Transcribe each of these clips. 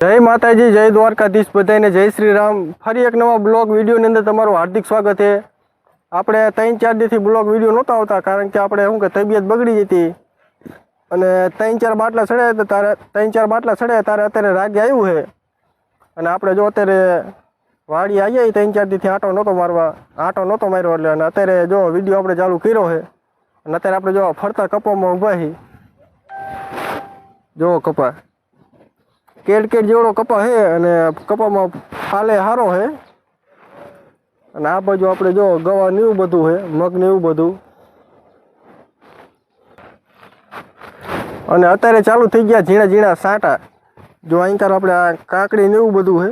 जय माताजी, जय द्वारकाधीश, बधाने जय श्री राम। फरी एक नवा ब्लॉग विडियो अंदर तमारुं हार्दिक स्वागत है। આપણે 3-4 દીથી બ્લોગ વિડીયો નહોતા આવતા કારણ કે આપણે શું કે તબિયત બગડી જતી અને 3-4 બાટલા ચડ્યા તો તારે 3-4 બાટલા ચડ્યા તારે અત્યારે રાગે આવ્યું છે અને આપણે જો અત્યારે વાડી આવીએ 3-4 દીથી આટો નહોતો માર્યો એટલે અને અત્યારે જો વિડીયો આપણે ચાલુ કર્યો છે અને અત્યારે આપણે જો ફરતા કપામાં ઊભા છીએ। જો કપા કેડ જેવડો કપા છે અને કપામાં ફાલે સારો છે અને આ બાજુ આપણે જો ગવા ને એવું બધું છે, મગ ને એવું બધું અને અત્યારે ચાલુ થઈ ગયા ઝીણા ઝીણા સાંટા। જો અહીં તાર આપણે આ કાકડી ને એવું બધું છે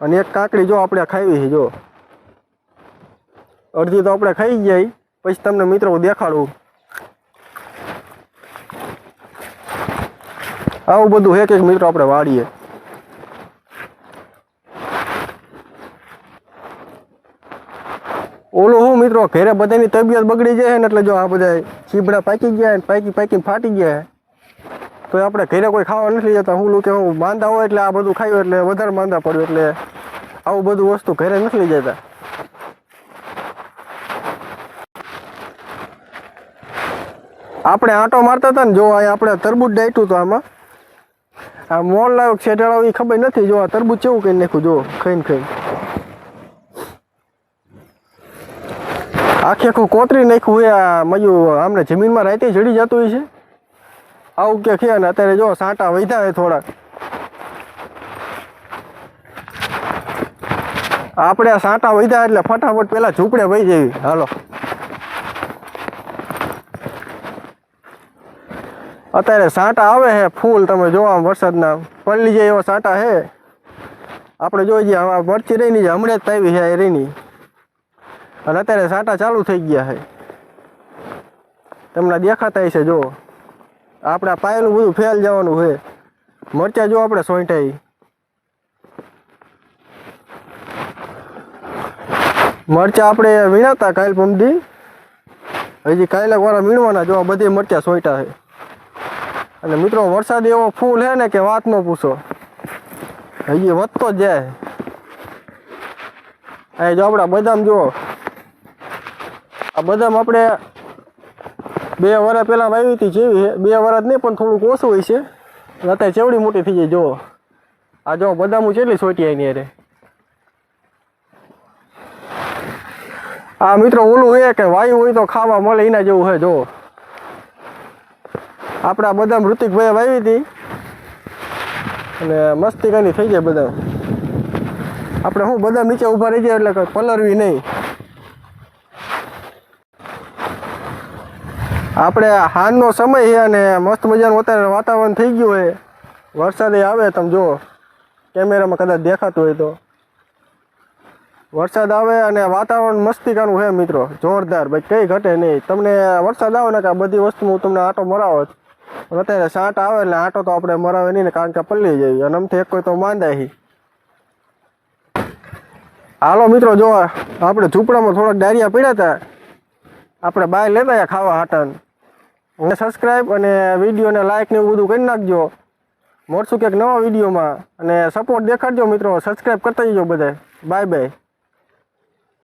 અને એક કાકડી જો આપણે ખાવી છે, જો અડધી તો આપણે ખાઈ ગયા। પછી તમને મિત્રો દેખાડું આવું બધું એક મિત્રો આપણે વાળીએ। ઓલું હું મિત્રો ઘરે બધાની તબિયત બગડી જાય ને એટલે જો આ બધા ચીબડા પાકી ગયા પાકી ફાટી ગયા તો આપણે ઘરે કોઈ ખાવા નથી જતા। હું કે હું માંદા હોય એટલે આ બધું ખાયું એટલે વધારે માંદા પડ્યું એટલે આવું બધું વસ્તુ ઘરે નથી લઈ જતા। આપણે આંટો મારતા હતા ને જો આપણે તરબૂચ ડાયટું તો આમાં આ મોલ લાવ્યો છેટાળો એ ખબર નથી। જો આ તરબૂચ કેવું કરી નાખ્યું, જો ખાઈને આખું કોતરી નાખ્યું હોય। આ મયું આમને જમીનમાં રાતે જડી જતું હોય છે આવું કે છે ને અત્યારે જો સાંટા વધ્યા હોય થોડાક। આપણે આ સાંટા વધ્યા એટલે ફટાફટ પેલા ઝૂંપડે વહી જવી। હાલો અત્યારે સાંટા આવે છે ફૂલ, તમે જો આમ વરસાદના પલળી જાય એવા સાંટા છે। આપણે જોઈ જઈએ હવે મરચી રહી ની હમણાં જ પાવી છે એ રહી અને અત્યારે સાંટા ચાલુ થઈ ગયા છે, તમને દેખાતા છે। જો આપણે પાયેલું બધું ફેલ જવાનું છે। મરચા જો આપણે સોંટાઈ મરચા આપણે વીણાતા કાલ પમદી, હજી કાલે વાળા વીણવાના। જો બધી મરચા સોંટા છે અને મિત્રો વરસાદ એવો ફૂલ છે ને કે વાત ન પૂછો, હજી વધતો જ જાય। અહીં જો આપણા બદામ જુઓ, આ બદામ આપણે 2 વર્ષ પહેલાં વાવી હતી જેવી છે, 2 વર્ષ નહીં પણ થોડુંક ઓછું હોય છે અત્યારે ચેવડી મોટી થઈ જાય। જો આ જો બદામું કેટલી સોટી એની અરે આ મિત્રો ઓલું એ કે વાયુ હોય તો ખાવા મળે એના જેવું છે। જો આપણા બદામ ઋતિકભાઈ વાવી હતી અને મસ્તી કાની થઈ જાય બદામ। આપણે શું બદામ નીચે ઊભા રહી જાય એટલે કંઈ પલરવી નહીં। આપણે હાનનો સમય છે અને મસ્ત મજાનું અત્યારે વાતાવરણ થઈ ગયું છે, વરસાદ આવે તમે જુઓ કેમેરામાં કદાચ દેખાતું હોય તો વરસાદ આવે અને વાતાવરણ મસ્તીકાનું છે મિત્રો, જોરદાર ભાઈ કંઈ ઘટે નહીં। તમને વરસાદ આવે ને કે આ બધી વસ્તુ હું તમને આંટો મરાવો પણ અત્યારે સાંટ આવે એટલે આંટો તો આપણે મરાવે નહીં ને કારણ કે પલળી જાય અને આમથી એક કોઈ તો માંદાય। હાલો મિત્રો જો આપણે ઝૂંપડામાં થોડાક ડારિયા પડ્યા હતા, આપણે બહાર લેતા ખાવા હાટાને। સબસ્ક્રાઈબ અને વિડીયોને લાઈક ને એવું બધું કરી નાખજો। મળશું ક્યાંક નવા વિડીયોમાં અને સપોર્ટ દેખાડજો મિત્રો, સબસ્ક્રાઈબ કરતા જજો બધા। Bye bye.